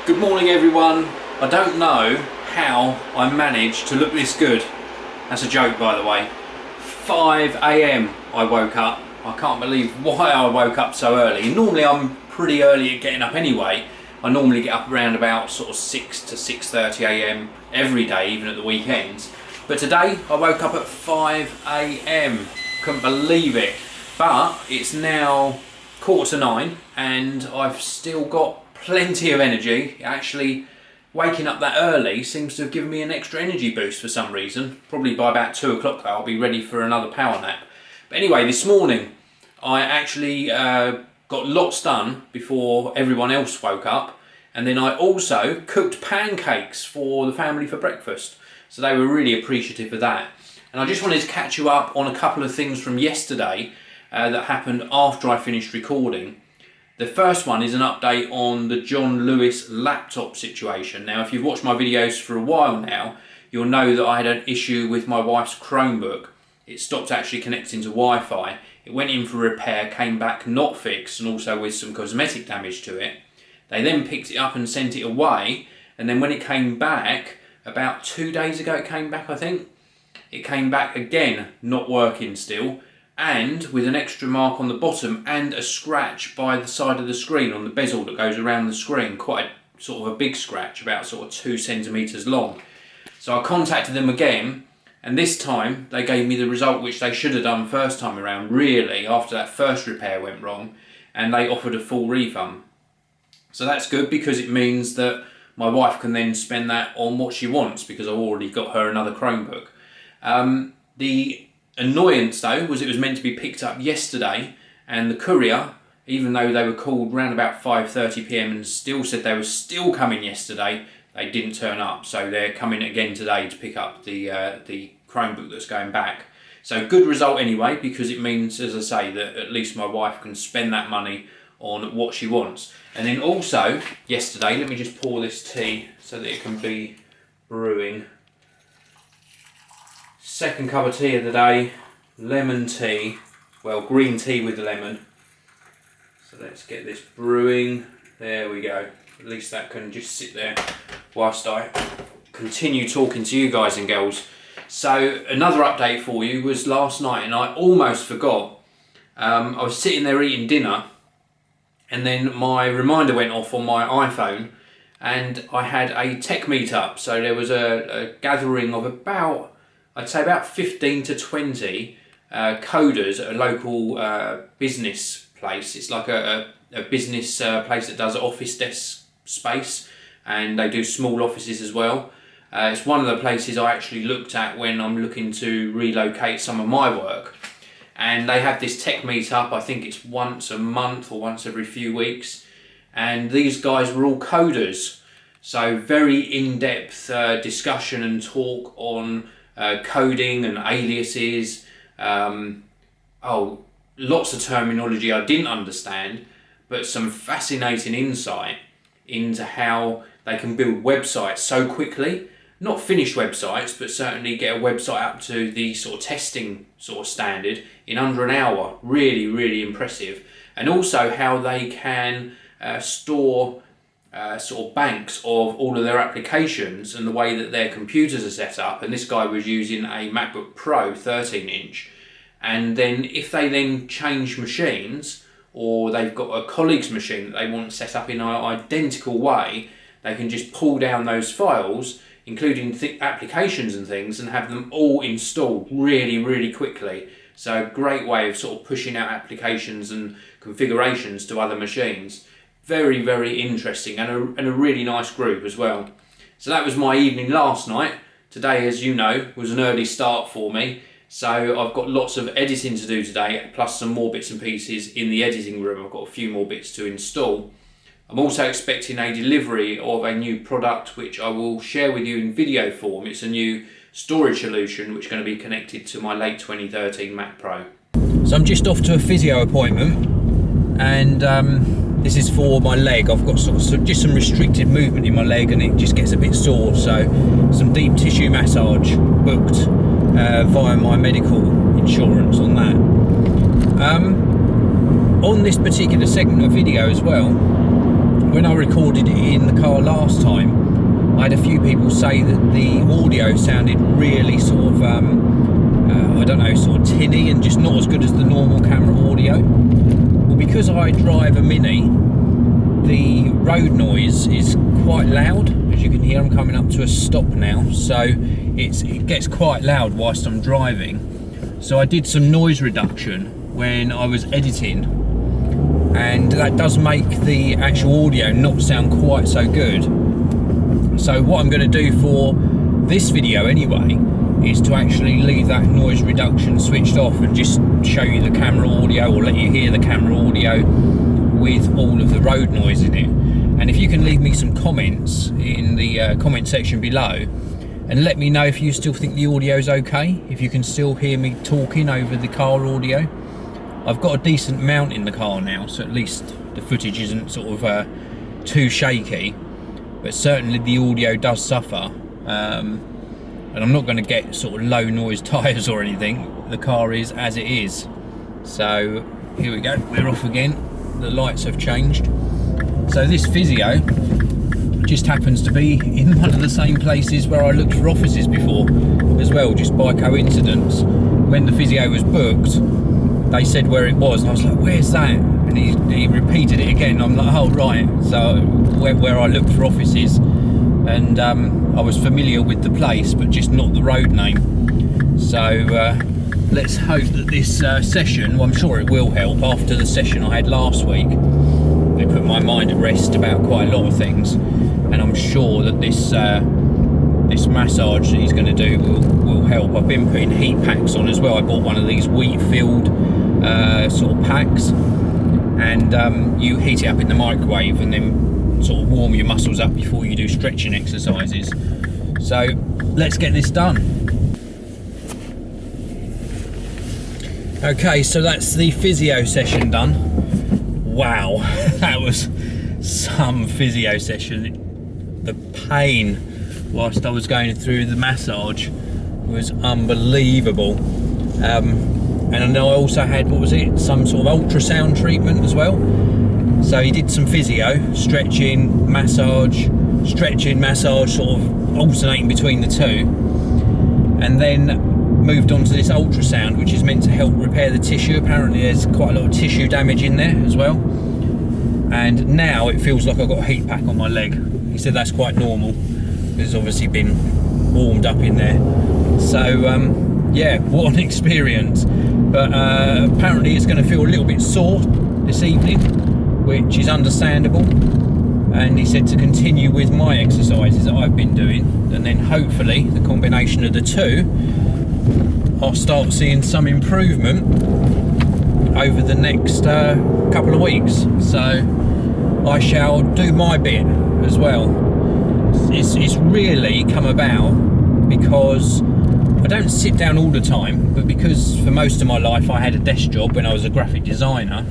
Good morning everyone. I don't know how I managed to look this good. That's a joke, by the way. 5 AM I woke up. I can't believe why I woke up so early. Normally I'm pretty early at getting up anyway. I normally get up around about sort of 6 to 6:30 AM every day, even at the weekends. But today I woke up at 5 AM. Couldn't believe it. But it's now 8:45 and I've still got plenty of energy. Actually, waking up that early seems to have given me an extra energy boost for some reason. Probably by about 2 o'clock though, I'll be ready for another power nap. But anyway, this morning I actually got lots done before everyone else woke up, and then I also cooked pancakes for the family for breakfast. So they were really appreciative of that. And I just wanted to catch you up on a couple of things from yesterday that happened after I finished recording. The first one is an update on the John Lewis laptop situation. Now, if you've watched my videos for a while now, you'll know that I had an issue with my wife's Chromebook. It stopped actually connecting to Wi-Fi. It went in for repair, came back not fixed, and also with some cosmetic damage to it. They then picked it up and sent it away, and then when it came back, about 2 days ago it came back, I think, it came back again, not working still, and with an extra mark on the bottom and a scratch by the side of the screen on the bezel that goes around the screen, quite a, sort of a big scratch, about sort of 2 centimetres long. So I contacted them again, and this time they gave me the result which they should have done first time around, really, after that first repair went wrong, and they offered a full refund. So that's good, because it means that my wife can then spend that on what she wants, because I've already got her another Chromebook. The annoyance though was it was meant to be picked up yesterday, and the courier, even though they were called round about 5:30 PM and still said they were still coming yesterday, they didn't turn up. So they're coming again today to pick up the Chromebook that's going back. So good result anyway, because it means, as I say, that at least my wife can spend that money on what she wants. And then also yesterday, let me just pour this tea so that it can be brewing. Second cup of tea of the day, lemon tea, well, green tea with lemon. So let's get this brewing. There we go. At least that can just sit there whilst I continue talking to you guys and girls. So another update for you was last night, and I almost forgot. I was sitting there eating dinner, and then my reminder went off on my iPhone, and I had a tech meetup. So there was a gathering of about, I'd say about 15 to 20 coders at a local business place. It's like a business place that does office desk space, and they do small offices as well. It's one of the places I actually looked at when I'm looking to relocate some of my work. And they have this tech meetup, I think it's once a month or once every few weeks. And these guys were all coders. So very in-depth discussion and talk on coding and aliases. Lots of terminology I didn't understand, but some fascinating insight into how they can build websites so quickly. Not finished websites, but certainly get a website up to the sort of testing sort of standard in under an hour. Really, really impressive. And also how they can store sort of banks of all of their applications and the way that their computers are set up. And this guy was using a MacBook Pro 13-inch. And then if they then change machines, or they've got a colleague's machine that they want set up in an identical way, they can just pull down those files, including applications and things, and have them all installed really, really quickly. So great way of sort of pushing out applications and configurations to other machines. Very, very interesting, and a really nice group as well. So that was my evening last night. Today, as you know, was an early start for me. So I've got lots of editing to do today, plus some more bits and pieces in the editing room. I've got a few more bits to install. I'm also expecting a delivery of a new product which I will share with you in video form. It's a new storage solution which is going to be connected to my late 2013 Mac Pro. So I'm just off to a physio appointment, and this is for my leg. I've got just some restricted movement in my leg and it just gets a bit sore, so some deep tissue massage booked via my medical insurance on that. On this particular segment of video as well, when I recorded it in the car last time, I had a few people say that the audio sounded really sort of, I don't know, sort of tinny and just not as good as the normal camera audio. Well, because I drive a Mini, the road noise is quite loud. As you can hear, I'm coming up to a stop now, so it gets quite loud whilst I'm driving. So I did some noise reduction when I was editing, and that does make the actual audio not sound quite so good. So what I'm going to do for this video anyway is to actually leave that noise reduction switched off and just show you the camera audio, or let you hear the camera audio with all of the road noise in it. And if you can leave me some comments in the comment section below and let me know if you still think the audio is okay, if you can still hear me talking over the car audio. I've got a decent mount in the car now, so at least the footage isn't sort of too shaky, but certainly the audio does suffer. And I'm not going to get sort of low noise tyres or anything. The car is as it is. So here we go, we're off again. The lights have changed. So this physio just happens to be in one of the same places where I looked for offices before as well, just by coincidence. When the physio was booked, they said where it was, and I was like, where's that? And he repeated it again. I'm like, oh right. So where I looked for offices, and I was familiar with the place but just not the road name. So let's hope that this session, well, I'm sure it will help. After the session I had last week, they put my mind at rest about quite a lot of things, and I'm sure that this this massage that he's going to do will help. I've been putting heat packs on as well. I bought one of these wheat filled sort of packs, and you heat it up in the microwave and then sort of warm your muscles up before you do stretching exercises. So let's get this done. Okay, so that's the physio session done. Wow, that was some physio session. The pain whilst I was going through the massage was unbelievable. And I know I also had, what was it, some sort of ultrasound treatment as well. So he did some physio, stretching, massage, sort of alternating between the two, and then moved on to this ultrasound, which is meant to help repair the tissue. Apparently there's quite a lot of tissue damage in there as well, and now it feels like I've got a heat pack on my leg. He said that's quite normal, it's obviously been warmed up in there. So yeah, what an experience. But apparently it's going to feel a little bit sore this evening, which is understandable, and he said to continue with my exercises that I've been doing, and then hopefully the combination of the two, I'll start seeing some improvement over the next couple of weeks. So I shall do my bit as well. It's really come about because I don't sit down all the time, but because for most of my life I had a desk job when I was a graphic designer,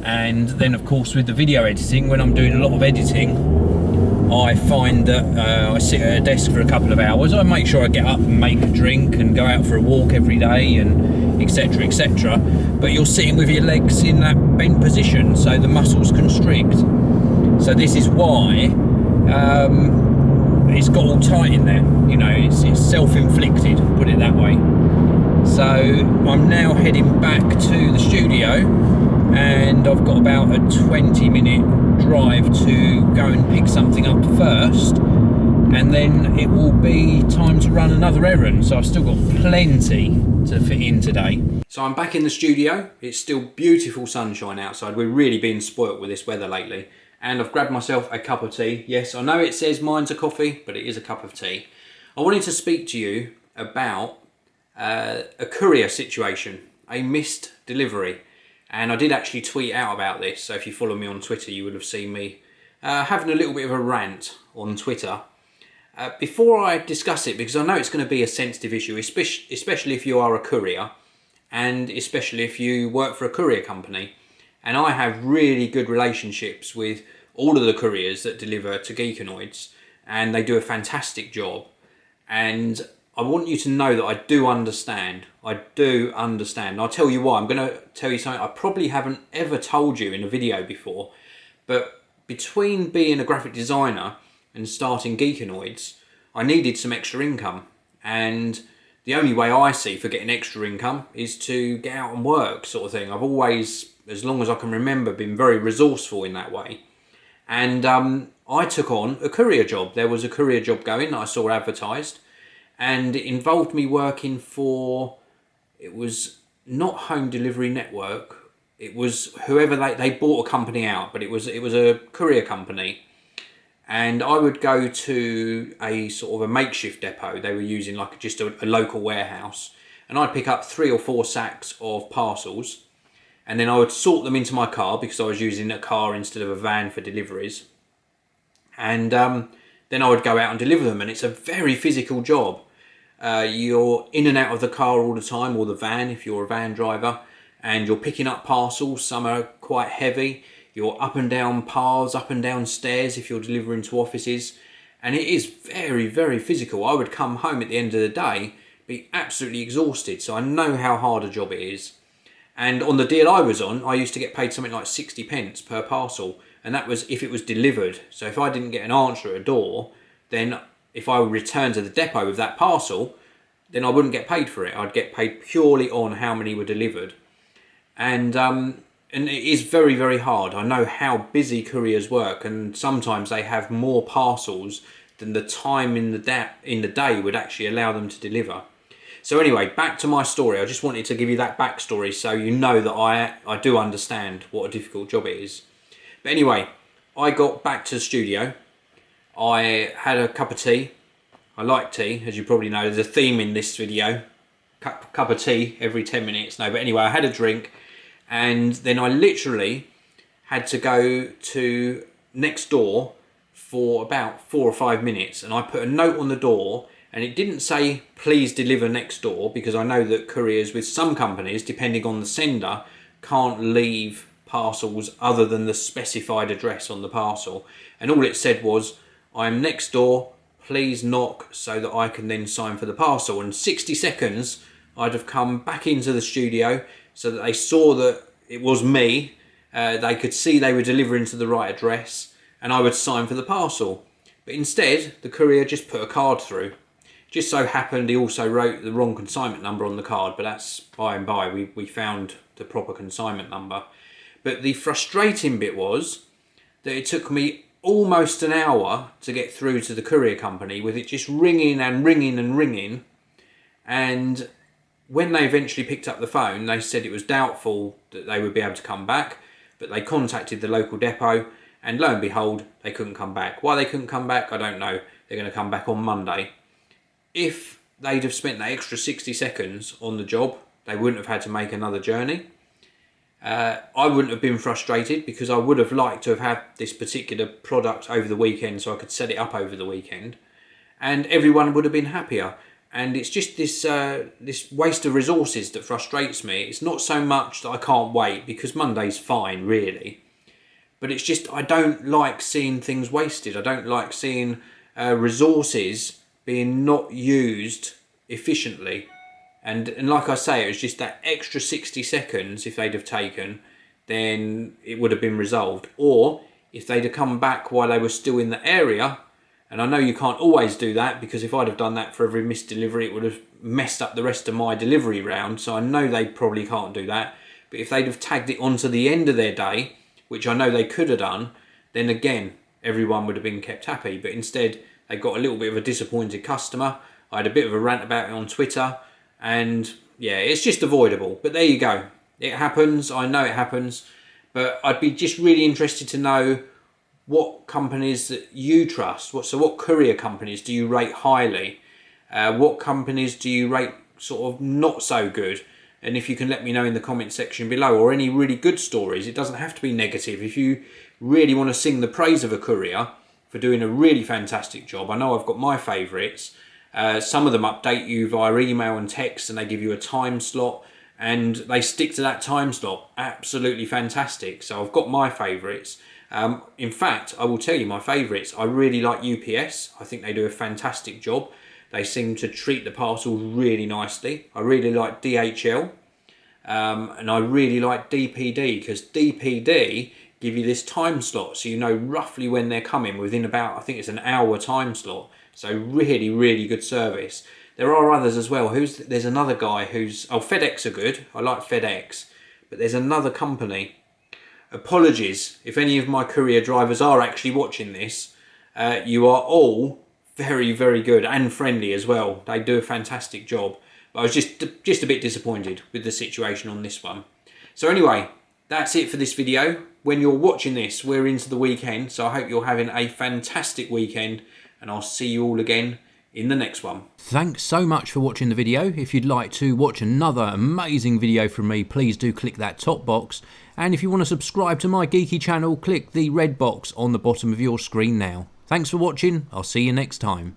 and then of course with the video editing, when I'm doing a lot of editing, I find that I sit at a desk for a couple of hours. I make sure I get up and make a drink and go out for a walk every day, and etc, etc, but you're sitting with your legs in that bent position, so the muscles constrict. So this is why it's got all tight in there, you know, it's self-inflicted, put it that way. So I'm now heading back to the studio, and I've got about a 20-minute drive to go and pick something up first, and then it will be time to run another errand. So I've still got plenty to fit in today. So I'm back in the studio. It's still beautiful sunshine outside. We're really being spoilt with this weather lately. And I've grabbed myself a cup of tea. Yes, I know it says mine's a coffee, but it is a cup of tea. I wanted to speak to you about a courier situation, a missed delivery. And I did actually tweet out about this, so if you follow me on Twitter, you would have seen me having a little bit of a rant on Twitter. Before I discuss it, because I know it's going to be a sensitive issue, especially if you are a courier, and especially if you work for a courier company. And I have really good relationships with all of the couriers that deliver to Geekanoids, and they do a fantastic job. And I want you to know that I do understand. I do understand. And I'll tell you why. I'm going to tell you something I probably haven't ever told you in a video before, but between being a graphic designer and starting Geekanoids, I needed some extra income, and the only way I see for getting extra income is to get out and work, sort of thing. I've always, as long as I can remember, been very resourceful in that way. And I took on a courier job. There was a courier job going that I saw advertised, and it involved me working for, it was not Home Delivery Network, it was whoever they bought a company out, but it was a courier company. And I would go to a sort of a makeshift depot. They were using like just a local warehouse, and I'd pick up 3 or 4 sacks of parcels, and then I would sort them into my car because I was using a car instead of a van for deliveries. And then I would go out and deliver them, and it's a very physical job. You're in and out of the car all the time, or the van if you're a van driver, and you're picking up parcels. Some are quite heavy. You're up and down paths, up and down stairs if you're delivering to offices, and it is very, very physical. I would come home at the end of the day, be absolutely exhausted, so I know how hard a job it is. And on the deal I was on, I used to get paid something like 60 pence per parcel, and that was if it was delivered. So if I didn't get an answer at a door, then if I would return to the depot with that parcel, then I wouldn't get paid for it. I'd get paid purely on how many were delivered. And it is very, very hard. I know how busy couriers work, and sometimes they have more parcels than the time in the day would actually allow them to deliver. So anyway, back to my story. I just wanted to give you that backstory so you know that I do understand what a difficult job it is. But anyway, I got back to the studio. I had a cup of tea. I like tea, as you probably know. There's a theme in this video. Cup of tea every 10 minutes. No, but anyway, I had a drink. And then I literally had to go to next door for about 4 or 5 minutes. And I put a note on the door, and it didn't say, please deliver next door, because I know that couriers with some companies, depending on the sender, can't leave parcels other than the specified address on the parcel. And all it said was, I am next door, please knock so that I can then sign for the parcel. And 60 seconds, I'd have come back into the studio so that they saw that it was me. They could see they were delivering to the right address, and I would sign for the parcel. But instead, the courier just put a card through. Just so happened he also wrote the wrong consignment number on the card, but that's by and by. We found the proper consignment number. But the frustrating bit was that it took me almost an hour to get through to the courier company, with it just ringing and ringing and ringing. And when they eventually picked up the phone, they said it was doubtful that they would be able to come back, but they contacted the local depot, and lo and behold, they couldn't come back. Why they couldn't come back, I don't know. They're going to come back on Monday. If they'd have spent that extra 60 seconds on the job, they wouldn't have had to make another journey. I wouldn't have been frustrated, because I would have liked to have had this particular product over the weekend so I could set it up over the weekend, and everyone would have been happier. And it's just this waste of resources that frustrates me. It's not so much that I can't wait, because Monday's fine, really. But it's just I don't like seeing things wasted. I don't like seeing resources being not used efficiently. And like I say, it was just that extra 60 seconds, if they'd have taken, then it would have been resolved. Or if they'd have come back while they were still in the area. And I know you can't always do that, because if I'd have done that for every missed delivery, it would have messed up the rest of my delivery round. So I know they probably can't do that. But if they'd have tagged it onto the end of their day, which I know they could have done, then again, everyone would have been kept happy. But instead, they got a little bit of a disappointed customer. I had a bit of a rant about it on Twitter. And yeah, it's just avoidable. But there you go. It happens. I know it happens. But I'd be just really interested to know what companies that you trust. What courier companies do you rate highly? What companies do you rate sort of not so good? And if you can let me know in the comment section below, or any really good stories. It doesn't have to be negative. If you really want to sing the praise of a courier for doing a really fantastic job, I know I've got my favourites. Some of them update you via email and text, and they give you a time slot, and they stick to that time slot. Absolutely fantastic. So I've got my favourites. In fact, I will tell you my favourites. I really like UPS. I think they do a fantastic job. They seem to treat the parcels really nicely. I really like DHL. And I really like DPD, because DPD give you this time slot, so you know roughly when they're coming within about, I think it's an hour time slot. So really, really good service. There are others as well. There's another guy who's, oh, FedEx are good. I like FedEx, but there's another company. Apologies if any of my courier drivers are actually watching this. You are all very, very good and friendly as well. They do a fantastic job. But I was just a bit disappointed with the situation on this one. So anyway, that's it for this video. When you're watching this, we're into the weekend, so I hope you're having a fantastic weekend, and I'll see you all again in the next one. Thanks so much for watching the video. If you'd like to watch another amazing video from me, please do click that top box. And if you want to subscribe to my geeky channel, click the red box on the bottom of your screen now. Thanks for watching. I'll see you next time.